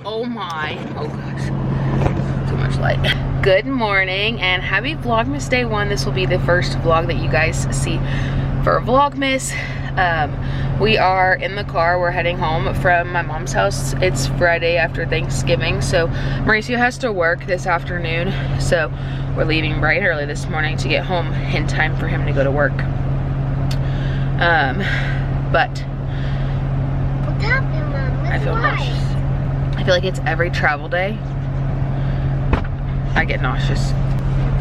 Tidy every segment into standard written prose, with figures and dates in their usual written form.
Oh my, oh gosh, too much light. Good morning and happy Vlogmas day 1. This will be the first vlog that you guys see for Vlogmas. We are in the car. We're heading home from my mom's house. It's Friday after Thanksgiving, so Mauricio has to work this afternoon, so we're leaving bright early this morning to get home in time for him to go to work. But I feel nauseous. I feel like it's every travel day I get nauseous.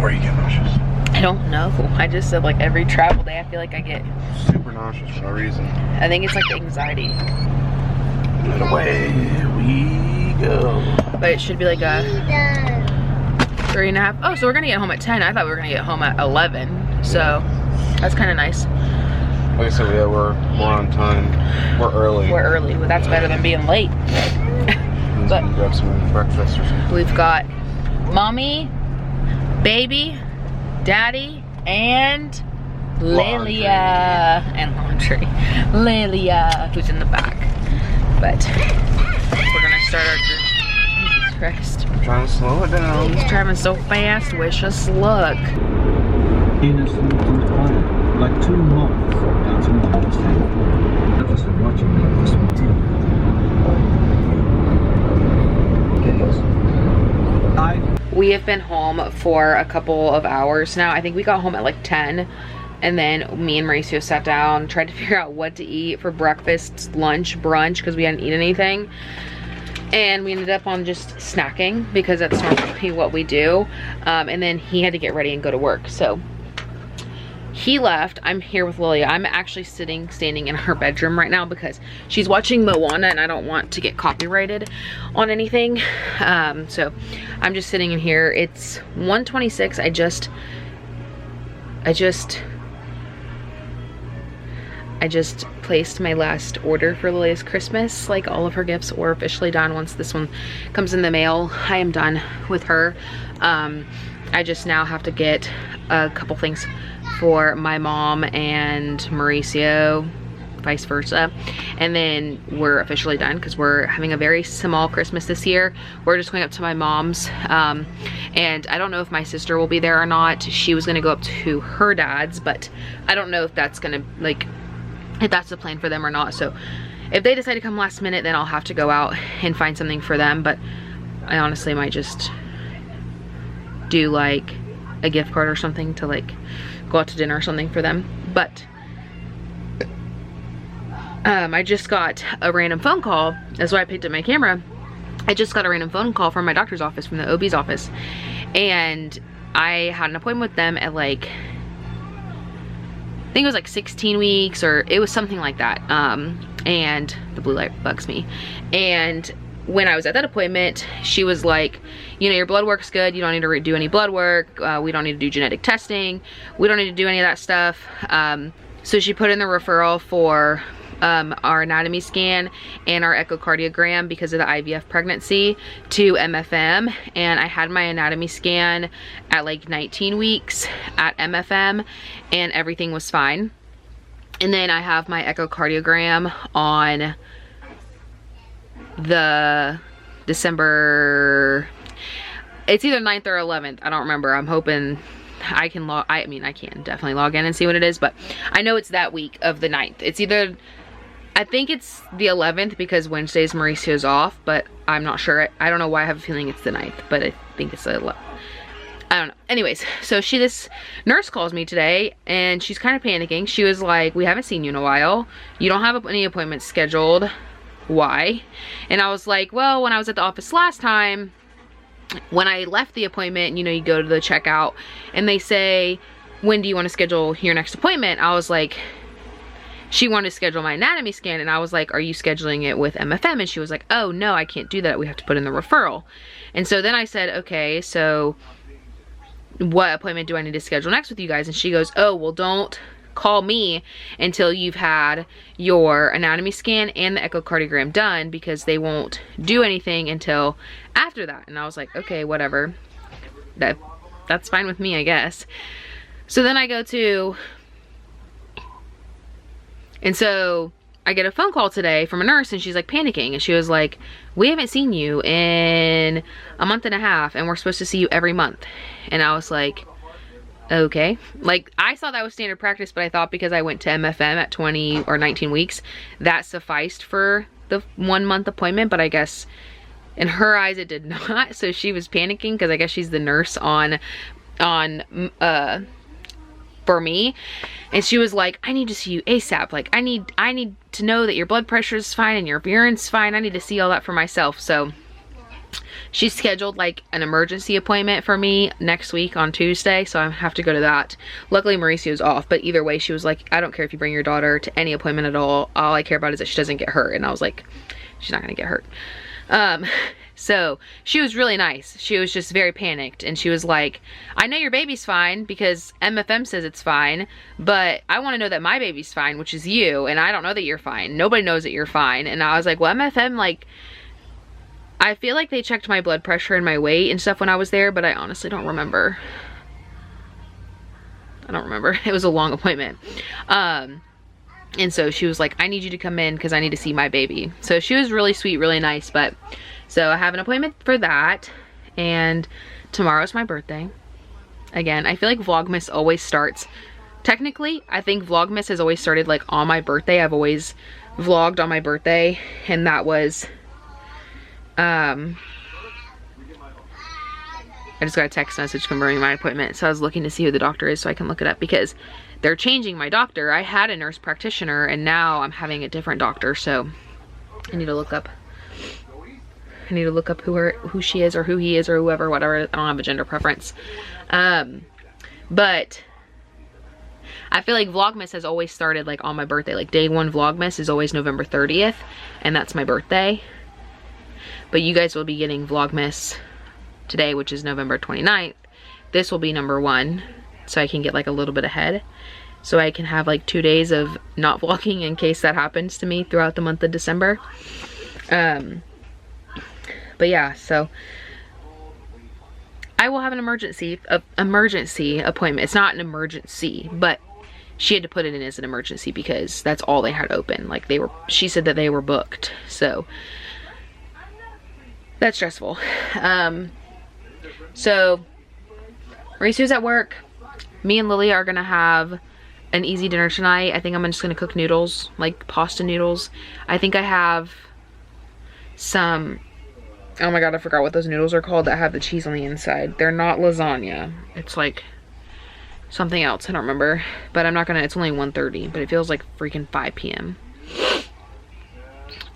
Where you get nauseous? I don't know. I just said like every travel day I feel like I get super nauseous for no reason. I think it's like the anxiety. And away we go. But it should be like a 3.5. Oh, so we're gonna get home at 10. I thought we were gonna get home at 11. So that's kind of nice. Like I said, yeah, we're on time. We're early. We're early, but that's better than being late. But grab some breakfast or something. We've got mommy, baby, daddy, and Lilia. And laundry. Lilia, who's in the back. But we're gonna start our journey. Jesus Christ. I'm trying to slow it down. He's driving so fast, wish us luck. Innocent and quiet, like two moths dancing on the same floor. I've just been watching them for some tea. We have been home for a couple of hours now. I think we got home at like 10, and then me and Mauricio sat down, tried to figure out what to eat for breakfast, lunch, brunch, because we hadn't eaten anything. And we ended up on just snacking because that's normally what we do. And then he had to get ready and go to work. So he left. I'm here with Lilia. I'm actually standing in her bedroom right now because she's watching Moana and I don't want to get copyrighted on anything. So I'm just sitting in here. It's 1:26. I just placed my last order for Lilia's Christmas. Like, all of her gifts were officially done. Once this one comes in the mail, I am done with her. I just now have to get a couple things for my mom and Mauricio, vice versa, and then we're officially done because we're having a very small Christmas this year. We're just going up to my mom's, and I don't know if my sister will be there or not. She was gonna go up to her dad's, but I don't know if that's gonna, like, if that's the plan for them or not. So if they decide to come last minute, then I'll have to go out and find something for them. But I honestly might just do like a gift card or something to like go out to dinner or something for them. But I just got a random phone call. That's why I picked up my camera. I just got a random phone call from my doctor's office, from the OB's office, and I had an appointment with them at like, I think it was like 16 weeks, or it was something like that. And the blue light bugs me. And when I was at that appointment, she was like, you know, your blood work's good. You don't need to do any blood work. We don't need to do genetic testing. We don't need to do any of that stuff. So she put in the referral for our anatomy scan and our echocardiogram because of the IVF pregnancy to MFM. And I had my anatomy scan at like 19 weeks at MFM and everything was fine. And then I have my echocardiogram on the December, it's either 9th or 11th. I don't remember. I'm hoping I can I can definitely log in and see what it is, but I know it's that week of the 9th. It's either, I think it's the 11th because Wednesday's Mauricio's off, but I'm not sure. I don't know why I have a feeling it's the 9th, but I think it's the 11th. I don't know. Anyways, so this nurse calls me today and she's kind of panicking. She was like, we haven't seen you in a while. You don't have any appointments scheduled. Why? And I was like, well, when I was at the office last time, when I left the appointment, you know, you go to the checkout and they say, when do you want to schedule your next appointment? I was like, she wanted to schedule my anatomy scan, and I was like, are you scheduling it with MFM? And she was like, oh no, I can't do that. We have to put in the referral. And so then I said, okay, so what appointment do I need to schedule next with you guys? And she goes, oh, well, don't call me until you've had your anatomy scan and the echocardiogram done, because they won't do anything until after that. And I was like, okay, whatever. That's fine with me, I guess. So then I go to, and so I get a phone call today from a nurse and she's like panicking and she was like, we haven't seen you in a month and a half and we're supposed to see you every month. And I was like, okay. Like, I thought that was standard practice, but I thought because I went to MFM at 20 or 19 weeks, that sufficed for the 1 month appointment, but I guess in her eyes it did not. So she was panicking because I guess she's the nurse for me, and she was like, I need to see you ASAP. Like, I need to know that your blood pressure is fine and your urine's fine. I need to see all that for myself. So she scheduled like an emergency appointment for me next week on Tuesday, so I have to go to that. Luckily Mauricio's off, but either way she was like, I don't care if you bring your daughter to any appointment at all I care about is that she doesn't get hurt. And I was like, she's not gonna get hurt. So she was really nice. She was just very panicked and she was like, I know your baby's fine because MFM says it's fine, but I want to know that my baby's fine, which is you, and I don't know that you're fine. Nobody knows that you're fine. And I was like, well, MFM, like, I feel like they checked my blood pressure and my weight and stuff when I was there, but I honestly don't remember. I don't remember. It was a long appointment. And so she was like, I need you to come in because I need to see my baby. So she was really sweet, really nice. But so I have an appointment for that, and tomorrow's my birthday. Again, I feel like Vlogmas always starts, technically, I think Vlogmas has always started like on my birthday. I've always vlogged on my birthday, and that was, I just got a text message confirming my appointment. So I was looking to see who the doctor is so I can look it up because they're changing my doctor. I had a nurse practitioner and now I'm having a different doctor. So I need to look up, who she is or who he is or whoever, whatever. I don't have a gender preference. But I feel like Vlogmas has always started like on my birthday. Like day one Vlogmas is always November 30th and that's my birthday. But you guys will be getting Vlogmas today, which is November 29th. This will be number 1, so I can get like a little bit ahead. So I can have like 2 days of not vlogging in case that happens to me throughout the month of December. But yeah, so I will have an emergency appointment. It's not an emergency, but she had to put it in as an emergency because that's all they had open. Like she said that they were booked. So that's stressful. So Mauricio's at work. Me and Lilia are gonna have an easy dinner tonight. I think I'm just gonna cook noodles, like pasta noodles. I think I have some, oh my god, I forgot what those noodles are called that have the cheese on the inside. They're not lasagna. It's like something else, I don't remember. But I'm not gonna, it's only 1:30, but it feels like freaking 5 p.m.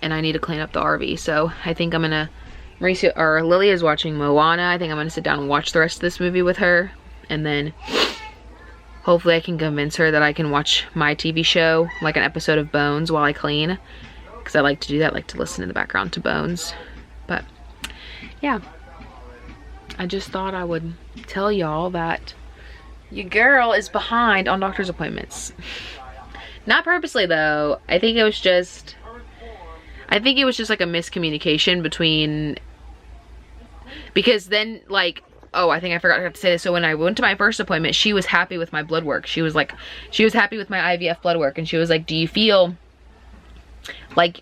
And I need to clean up the RV, so I think I'm gonna, Lilia is watching Moana. I think I'm gonna sit down and watch the rest of this movie with her, and then hopefully I can convince her that I can watch my TV show, like an episode of Bones, while I clean, because I like to do that, I like to listen in the background to Bones. But yeah, I just thought I would tell y'all that your girl is behind on doctor's appointments. Not purposely though. I think it was just like a miscommunication between, because then like, oh, I think I forgot to say this. So when I went to my first appointment, she was happy with my blood work. She was happy with my IVF blood work. And she was like, do you feel like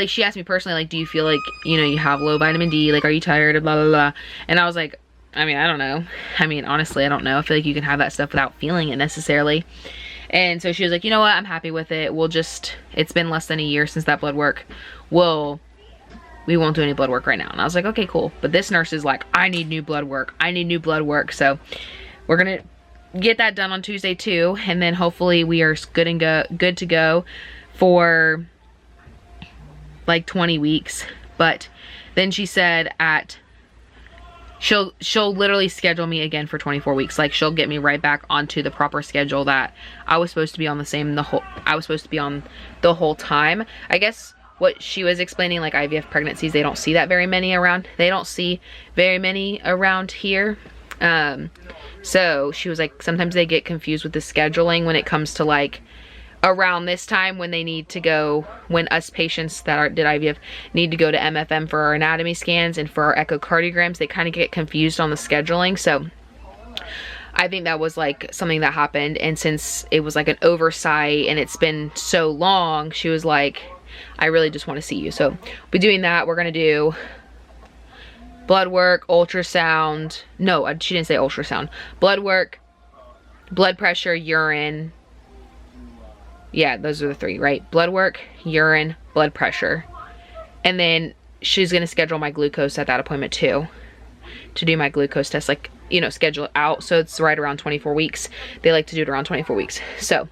she asked me personally, like, do you feel like, you know, you have low vitamin D? Like, are you tired? Blah, blah, blah. And I was like, I mean, I don't know. I mean, honestly, I don't know. I feel like you can have that stuff without feeling it necessarily. And so she was like, you know what? I'm happy with it. It's been less than a year since that blood work. We won't do any blood work right now. And I was like, okay, cool. But this nurse is like, I need new blood work. I need new blood work. So we're gonna get that done on Tuesday too. And then hopefully we are good to go for like 20 weeks. But then she said she'll literally schedule me again for 24 weeks. Like she'll get me right back onto the proper schedule that I was supposed to be on the whole time. I guess what she was explaining, like IVF pregnancies, they don't see that very many around. They don't see very many around here. So she was like, sometimes they get confused with the scheduling when it comes to like around this time when they need to go, when us patients that did IVF need to go to MFM for our anatomy scans and for our echocardiograms, they kind of get confused on the scheduling. So I think that was like something that happened, and since it was like an oversight and it's been so long, she was like, I really just want to see you. So we'll be doing that. We're gonna do blood work, ultrasound. No, she didn't say ultrasound. Blood work, blood pressure, urine. Yeah, those are the 3, right? Blood work, urine, blood pressure. And then she's gonna schedule my glucose at that appointment too, to do my glucose test, like, you know, schedule it out. So it's right around 24 weeks. They like to do it around 24 weeks. So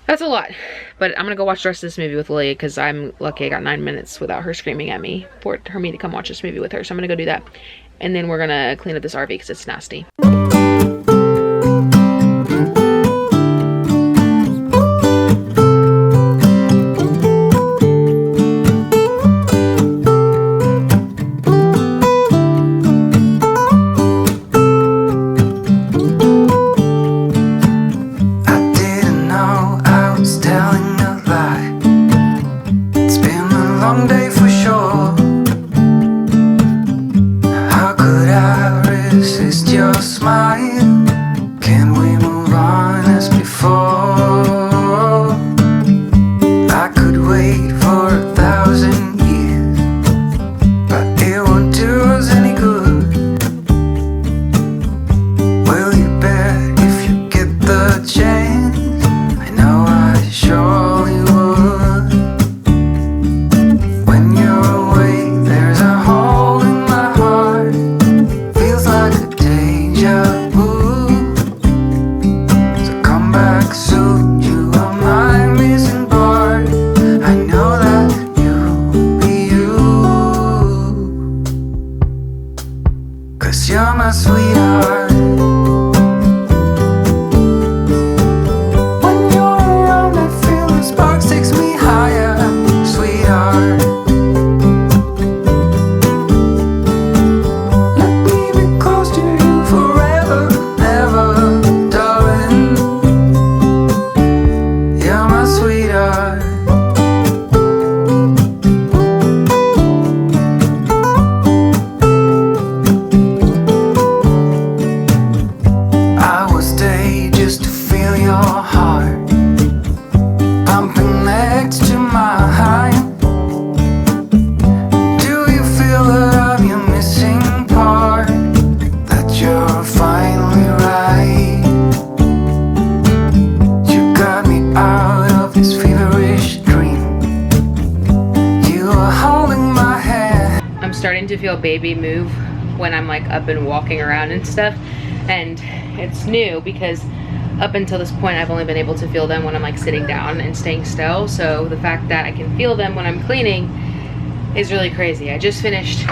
that's a lot. But I'm gonna go watch the rest of this movie with Lilia, because I'm lucky I got 9 minutes without her screaming at me for me to come watch this movie with her. So I'm gonna go do that. And then we're gonna clean up this RV because it's nasty. To feel baby move when I'm like up and walking around and stuff, and it's new because up until this point I've only been able to feel them when I'm like sitting down and staying still. So the fact that I can feel them when I'm cleaning is really crazy. I just finished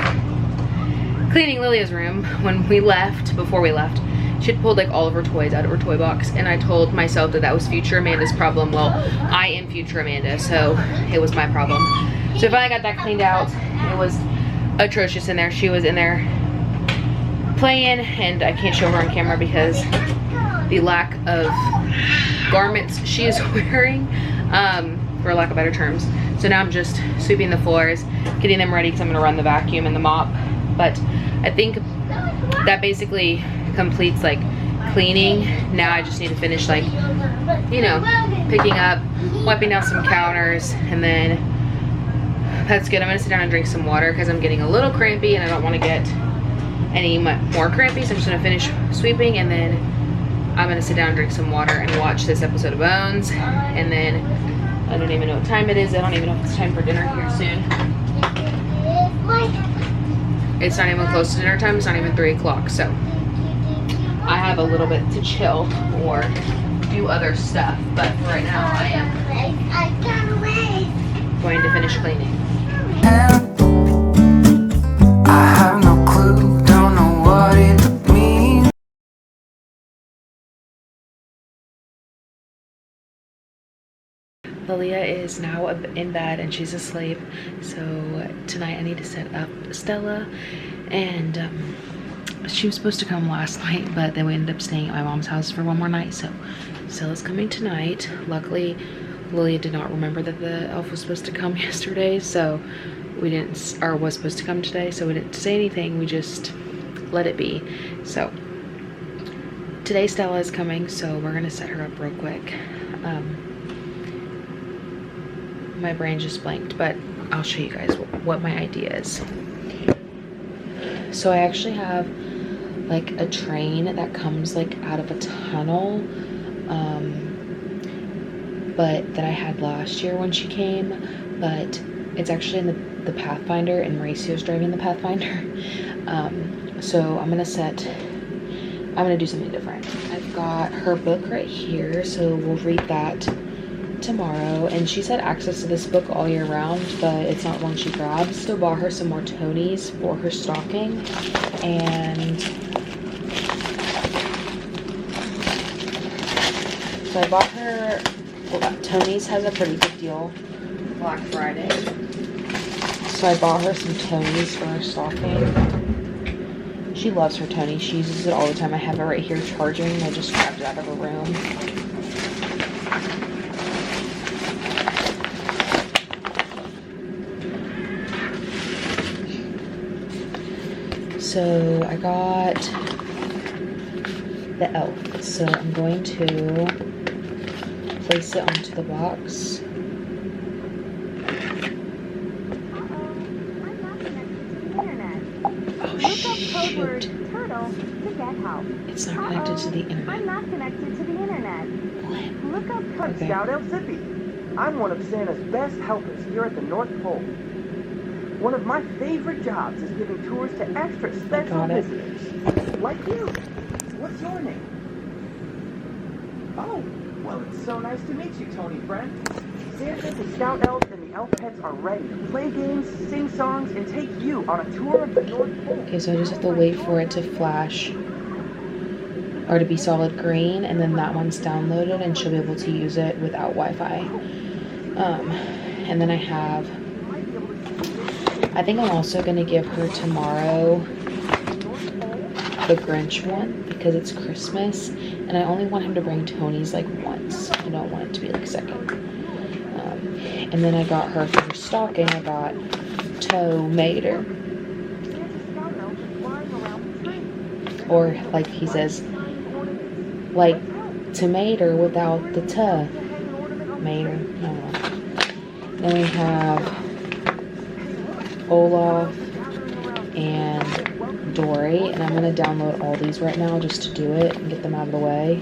cleaning Lilia's room when we left. Before we left, she had pulled like all of her toys out of her toy box, and I told myself that that was future Amanda's problem. Well, I am future Amanda, so it was my problem. So I finally got that cleaned out. It was atrocious in there. She was in there playing, and I can't show her on camera because the lack of garments she is wearing, for lack of better terms. So now I'm just sweeping the floors, getting them ready because I'm gonna run the vacuum and the mop. But I think that basically completes like cleaning. Now I just need to finish, like, you know, picking up, wiping down some counters, and then that's good. I'm gonna sit down and drink some water because I'm getting a little crampy and I don't want to get any more crampy. So I'm just gonna finish sweeping, and then I'm gonna sit down and drink some water and watch this episode of Bones. And then I don't even know what time it is. I don't even know if it's time for dinner here soon. It's not even close to dinner time. It's not even 3 o'clock. So I have a little bit to chill or do other stuff. But for right now, I am going to finish cleaning. I have no clue, don't know what it means. Lilia is now in bed and she's asleep. So tonight I need to set up Stella, and she was supposed to come last night, but then we ended up staying at my mom's house for one more night. So Stella's coming tonight. Luckily, Lilia did not remember that the elf was supposed to come yesterday, so we didn't, or was supposed to come today, so we didn't say anything. We just let it be. So today Stella is coming, so we're gonna set her up real quick. My brain just blanked, but I'll show you guys what my idea is. So I actually have like a train that comes like out of a tunnel, but that I had last year when she came, but it's actually in the Pathfinder, and Mauricio's driving the Pathfinder. So I'm gonna do something different. I've got her book right here, so we'll read that tomorrow. And she's had access to this book all year round, but it's not one she grabs. So bought her some more Tonys for her stocking, and so I bought her, well, Tonys has a pretty good deal Black Friday, so I bought her some Tonys for her stocking. She loves her Tony. She uses it all the time. I have it right here charging. I just grabbed it out of her room. So I got the elf. So I'm going to place it onto the box. Shoot. It's not connected to the internet. I'm not connected to the internet. What? Look up Okay. Scout El Zippy. I'm one of Santa's best helpers here at the North Pole. One of my favorite jobs is giving tours to extra special Got it. visitors. Like you. What's your name? Oh, well, it's so nice to meet you, Tony friend. Santa, the Scout Elves, and the Elf Pets are ready to play games, sing songs, and take you on a tour of the North Pole. Okay, so I just have to wait for it to flash, or to be solid green, and then that one's downloaded and she'll be able to use it without Wi-Fi. And then I think I'm also going to give her tomorrow the Grinch one because it's Christmas, and I only want him to bring Tony's like once. I don't want it to be like second. And then I got her for her stocking, I got Tomater. Or like he says, like tomato without the mater. No. Then we have Olaf and Dory, and I'm going to download all these right now just to do it and get them out of the way.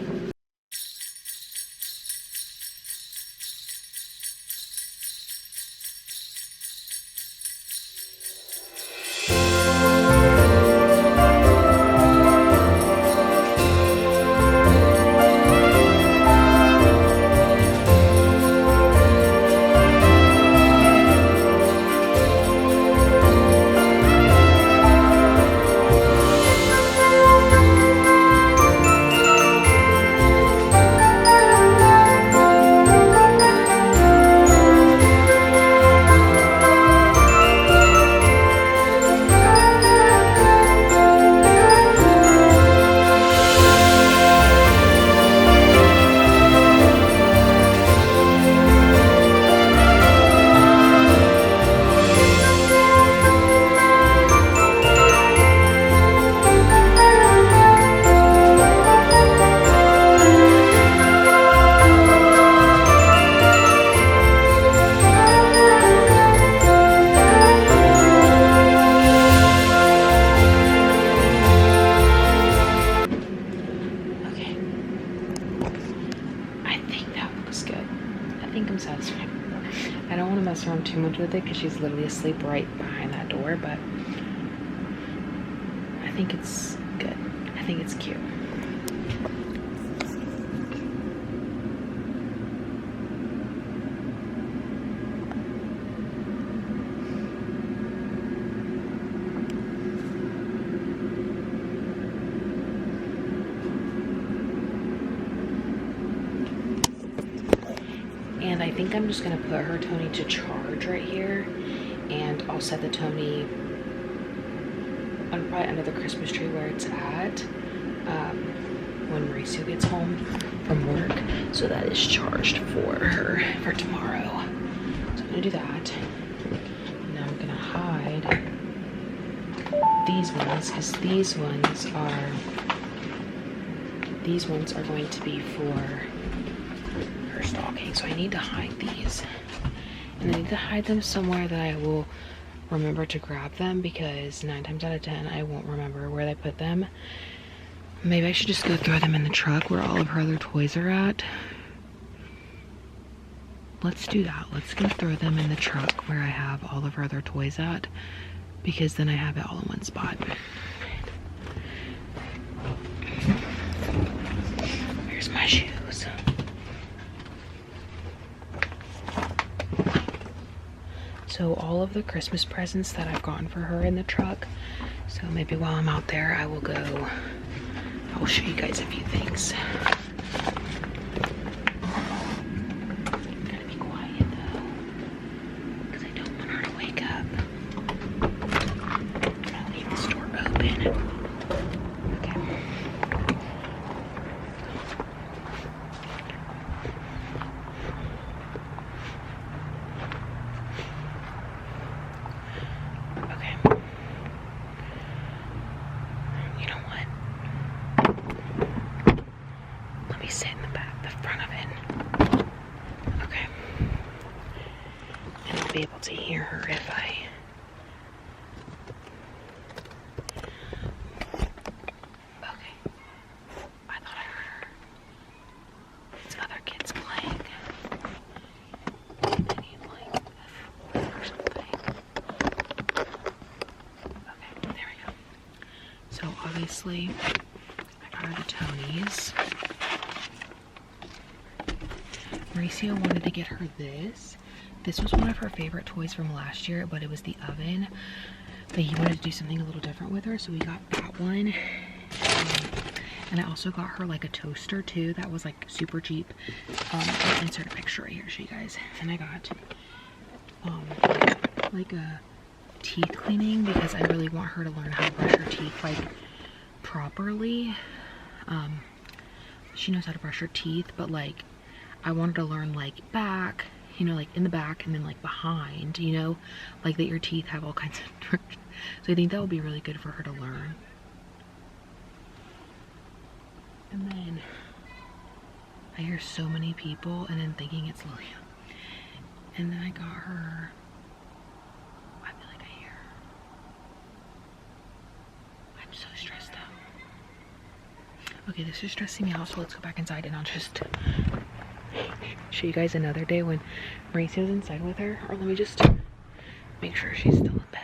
I don't want to mess around too much with it because she's literally asleep right behind that door, but I think it's good. I think it's cute. And I think I'm just gonna put her Tony to charge right here, and I'll set the Tony probably under the Christmas tree where it's at when Mauricio gets home from work, so that is charged for her for tomorrow. So I'm gonna do that. Now I'm gonna hide these ones because these ones are these ones are going to be for her stocking. So I need to hide these. And I need to hide them somewhere that I will remember to grab them, because 9 times out of 10 I won't remember where they put them. Maybe I should just go throw them in the truck where all of her other toys are at. Let's do that. Let's go throw them in the truck where I have all of her other toys at, because then I have it all in one spot. Here's my shoes. So all of the Christmas presents that I've gotten for her in the truck. So maybe while I'm out there, I will show you guys a few things. Gotta be quiet though, because I don't want her to wake up. I'm gonna leave this door open. Okay. Okay. You know what? Let me sit in the front of it. Okay. And I'll be able to hear her if I... Okay. I thought I heard her. It's other kids playing. They need like a food or something. Okay, there we go. So obviously, I got her the Tonys. Mauricio wanted to get her this. This was one of her favorite toys from last year, but it was the oven. But he wanted to do something a little different with her, so we got that one. And I also got her like a toaster too. That was like super cheap. I'll insert a picture right here to show you guys. And I got like a teeth cleaning, because I really want her to learn how to brush her teeth like properly. She knows how to brush her teeth, but like I wanted to learn like back, you know, like in the back and then like behind, you know, like that your teeth have all kinds of directions. So I think that would be really good for her to learn. And then I hear so many people and then thinking it's Lilia. And then I got her, I feel like I hear her. I'm so stressed out. Okay, this is stressing me out, so let's go back inside and I'll just show you guys another day when Mauricio's inside with her. Or let me just make sure she's still in bed.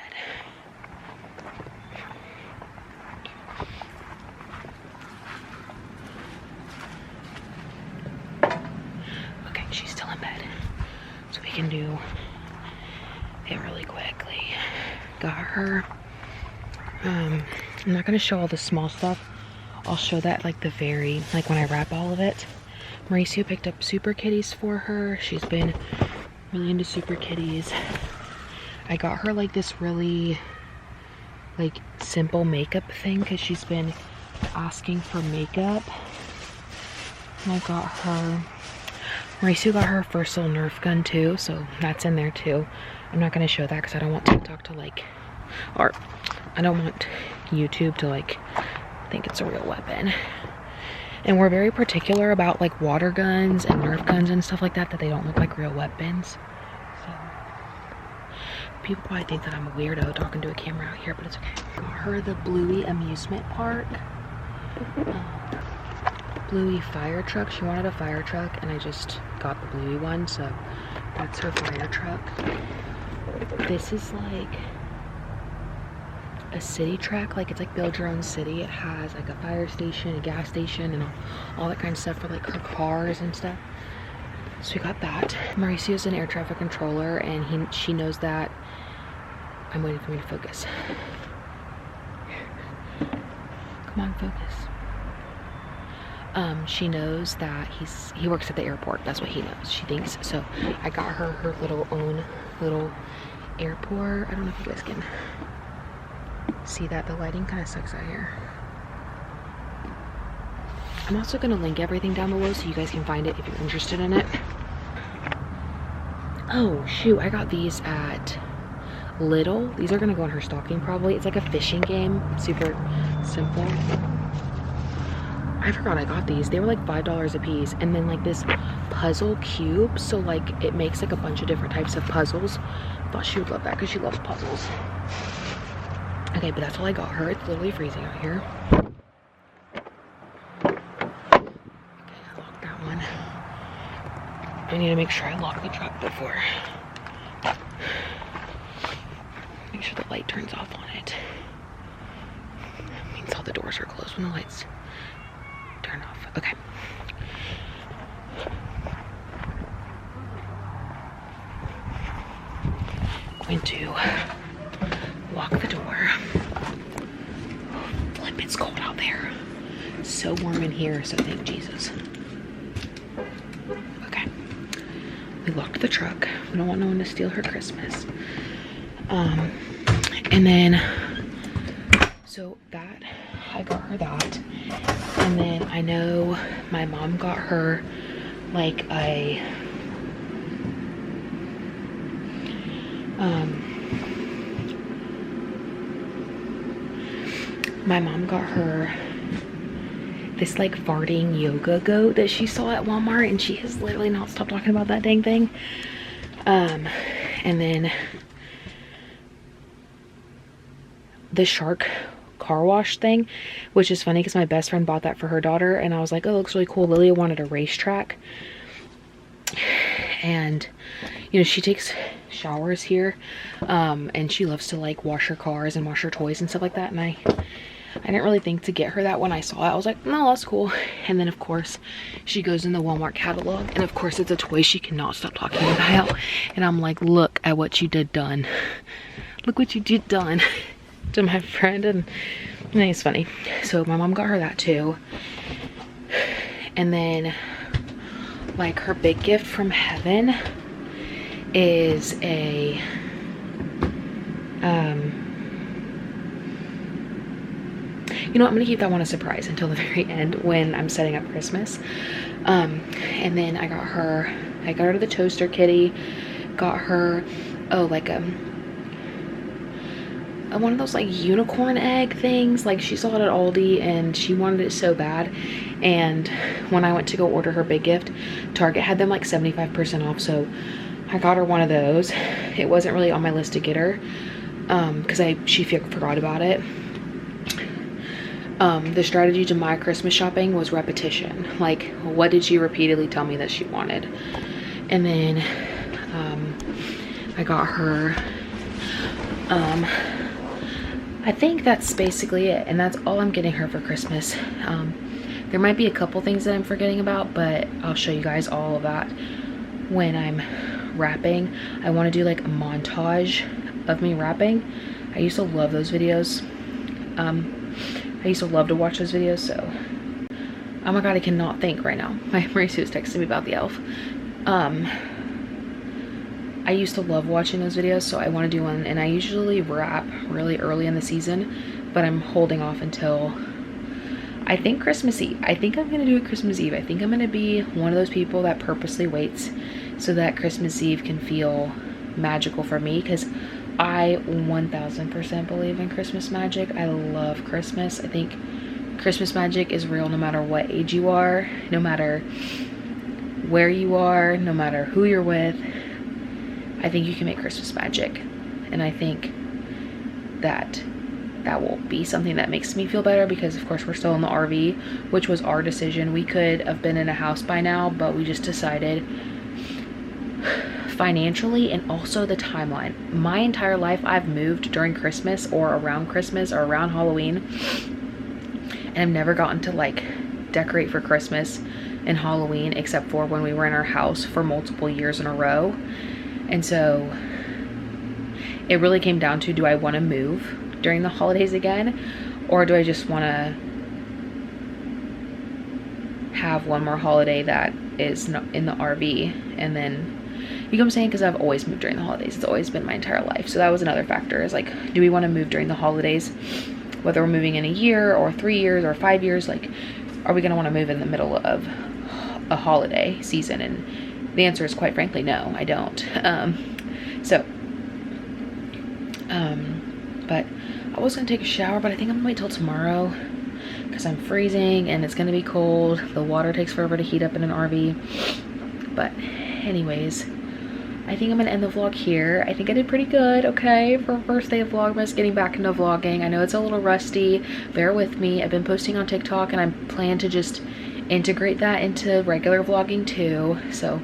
Okay, she's still in bed. So we can do it really quickly. Got her. I'm not gonna show all the small stuff. I'll show that like like when I wrap all of it. Mauricio picked up Super Kitties for her. She's been really into Super Kitties. I got her like this really like simple makeup thing, because she's been asking for makeup. And I got her, Mauricio got her first little Nerf gun too, so that's in there too. I'm not going to show that because I don't want TikTok to like, or I don't want YouTube to like think it's a real weapon. And we're very particular about like water guns and Nerf guns and stuff like that, that they don't look like real weapons. So people probably think that I'm a weirdo talking to a camera out here, but it's okay. Got her the Bluey amusement park. Bluey fire truck. She wanted a fire truck and I just got the Bluey one, so that's her fire truck. This is like a city track, like it's like build your own city. It has like a fire station, a gas station, and all that kind of stuff for like her cars and stuff. So we got that. Mauricio's an air traffic controller and she knows that. I'm waiting for me to focus. Come on, focus. She knows that he works at the airport. That's what he knows. She thinks. So I got her little own little airport. I don't know if you guys can see that. The lighting kind of sucks out here. I'm also going to link everything down below so you guys can find it if you're interested in it. Oh shoot, I got these at Lidl. These are going to go in her stocking probably. It's like a fishing game, super simple. I forgot I got these. They were like $5 a piece. And then like this puzzle cube. So like it makes like a bunch of different types of puzzles. Thought she would love that because she loves puzzles. Okay, but that's all I got her. It's literally freezing out here. Okay, I locked that one. I need to make sure I lock the truck before. Make sure the light turns off on it. That means all the doors are closed when the lights turn off. Okay. I'm going to lock the door. Flip, it's cold out there. It's so warm in here, so thank Jesus. Okay. We locked the truck. We don't want no one to steal her Christmas. And then, so that, I got her that. And then I know my mom got her like a, my mom got her this like farting yoga goat that she saw at Walmart, and she has literally not stopped talking about that dang thing. And then the shark car wash thing, which is funny because my best friend bought that for her daughter, and I was like, oh, it looks really cool. Lilia wanted a racetrack, and you know, she takes showers here, and she loves to like wash her cars and wash her toys and stuff like that, and I didn't really think to get her that when I saw it. I was like, no, that's cool. And then of course she goes in the Walmart catalog, and of course it's a toy she cannot stop talking about, and I'm like, look at what you did done. Look what you did done to my friend. And it's funny. So my mom got her that too. And then like her big gift from heaven is a you know, I'm gonna keep that one a surprise until the very end when I'm setting up Christmas. And then I got her the toaster kitty, got her, oh, like one of those like unicorn egg things. Like she saw it at Aldi and she wanted it so bad, and when I went to go order her big gift, Target had them like 75% off, so I got her one of those. It wasn't really on my list to get her because she forgot about it. The strategy to my Christmas shopping was repetition. Like, what did she repeatedly tell me that she wanted? And then I got her, I think that's basically it, and that's all I'm getting her for Christmas. There might be a couple things that I'm forgetting about, but I'll show you guys all of that when I'm wrapping. I want to do like a montage of me wrapping. I used to love those videos. I used to love to watch those videos, so oh my god, I cannot think right now. My Maurice was texting me about the elf. I used to love watching those videos, so I want to do one, and I usually wrap really early in the season, but I'm holding off until I think Christmas Eve. I think I'm gonna do it Christmas Eve. I think I'm gonna be one of those people that purposely waits so that Christmas Eve can feel magical for me, because I 1000% believe in Christmas magic. I love Christmas. I think Christmas magic is real no matter what age you are, no matter where you are, no matter who you're with. I think you can make Christmas magic, and I think that will be something that makes me feel better, because of course we're still in the RV, which was our decision. We could have been in a house by now, but we just decided financially and also the timeline. My entire life I've moved during Christmas or around Halloween, and I've never gotten to like decorate for Christmas and Halloween except for when we were in our house for multiple years in a row. And so it really came down to, do I want to move during the holidays again, or do I just want to have one more holiday that is not in the RV? And then, you know what I'm saying, because I've always moved during the holidays. It's always been my entire life. So that was another factor, is like, do we want to move during the holidays, whether we're moving in a year or 3 years or 5 years? Like, are we going to want to move in the middle of a holiday season? And the answer is, quite frankly, no, I don't. But I was gonna take a shower, but I think I'm gonna wait till tomorrow, because I'm freezing and it's gonna be cold. The water takes forever to heat up in an RV. But anyways, I think I'm gonna end the vlog here. I think I did pretty good, okay, for first day of Vlogmas, getting back into vlogging. I know it's a little rusty, bear with me. I've been posting on TikTok and I plan to just integrate that into regular vlogging too. So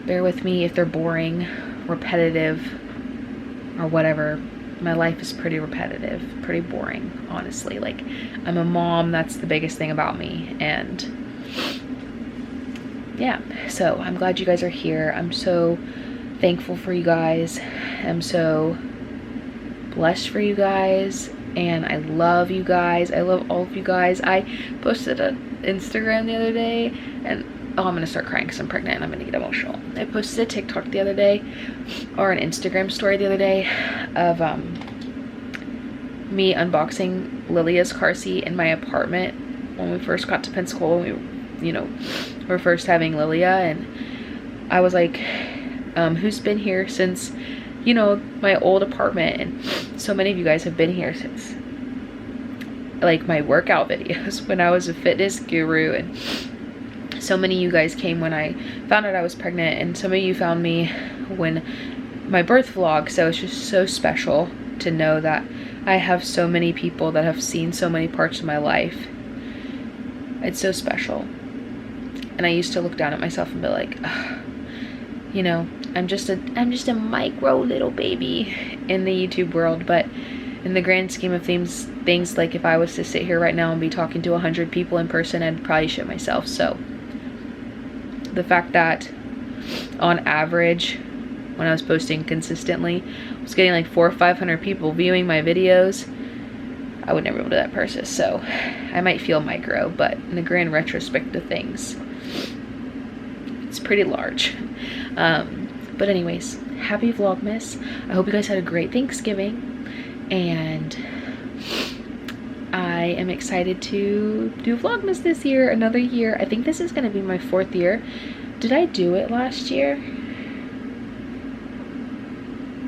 bear with me if they're boring, repetitive, or whatever. My life is pretty repetitive, pretty boring, honestly. Like, I'm a mom, that's the biggest thing about me. And yeah, so I'm glad you guys are here. I'm so thankful for you guys. I'm so blessed for you guys, and I love you guys. I love all of you guys. I posted an Instagram the other day, and oh, I'm gonna start crying because I'm pregnant and I'm gonna get emotional. I posted a TikTok the other day, or an Instagram story the other day, of me unboxing Lilia's car seat in my apartment when we first got to Pensacola. We were first having Lilia, and I was like, who's been here since, my old apartment? And so many of you guys have been here since, like, my workout videos when I was a fitness guru, and so many of you guys came when I found out I was pregnant, and some of you found me when my birth vlog. So it's just so special to know that I have so many people that have seen so many parts of my life. It's so special. And I used to look down at myself and be like, I'm just a micro little baby in the YouTube world. But in the grand scheme of things, like, if I was to sit here right now and be talking to 100 people in person, I'd probably shit myself. So the fact that on average, when I was posting consistently, I was getting like 400 or 500 people viewing my videos, I would never be able to do that person. So I might feel micro, but in the grand retrospect of things, it's pretty large. But anyways, happy Vlogmas. I hope you guys had a great Thanksgiving, and I am excited to do Vlogmas this year, another year. I think this is gonna be my 4th year. Did I do it last year?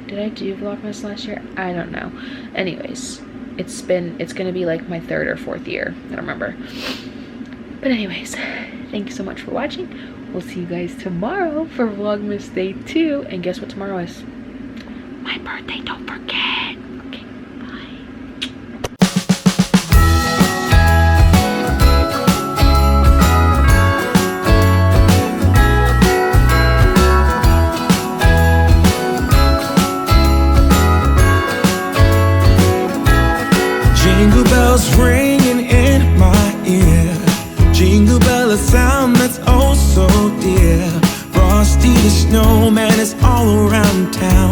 Did I do Vlogmas last year? I don't know. Anyways, it's gonna be like my 3rd or 4th year. I don't remember. But anyways, thank you so much for watching. We'll see you guys tomorrow for Vlogmas Day 2. And guess what tomorrow is? My birthday, don't forget. Okay, bye. Jingle bells ringing in my ear. Jingle bell, a sound that's oh so dear. Frosty the snowman is all around town.